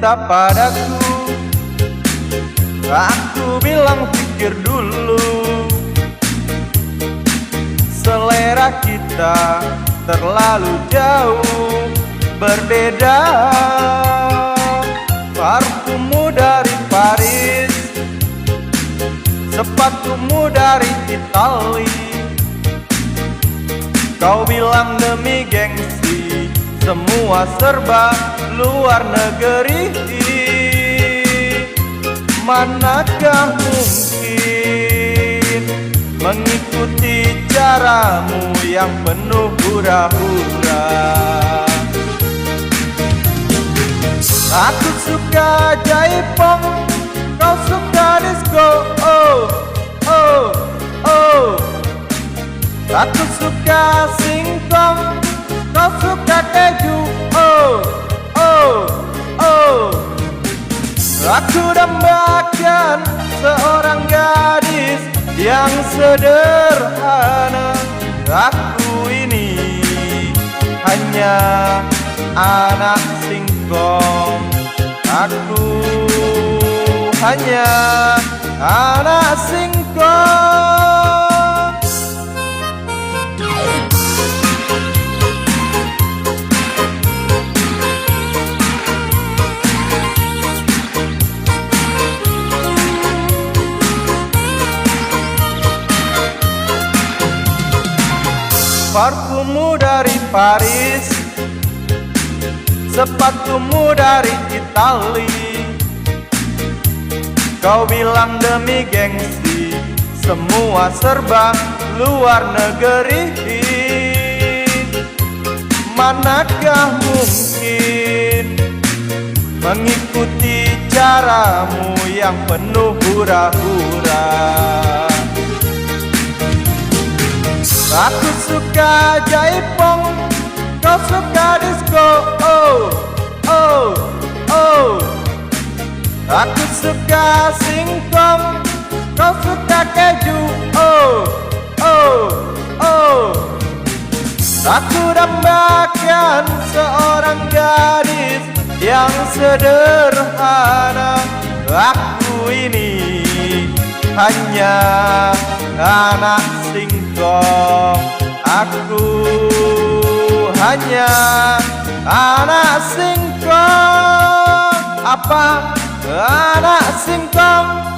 cinta padaku. Aku bilang pikir dulu, selera kita terlalu jauh berbeda. Parfummu dari Paris, sepatumu dari Itali. Kau bilang demi gengsi, semua serba luar negeri. Manakah mungkin mengikuti caramu yang penuh hura-hura? Aku suka jaipong, kau suka disco, oh, oh, oh. Aku suka singkong, kau suka keju, oh, oh, oh. Aku dambakan seorang gadis yang sederhana. Aku ini hanya anak singkong. Aku hanya anak singkong. Parfummu dari Paris, sepatumu dari Itali. Kau bilang demi gengsi, semua serba luar negeri. Manakah mungkin mengikuti caramu yang penuh hura-hura? Aku suka jaipong, kau suka disco, oh, oh, oh. Aku suka singkong, kau suka keju, oh, oh, oh. Aku dambakan seorang gadis yang sederhana. Aku ini hanya anak singkong. Aku hanya anak singkong. Apa? Anak singkong.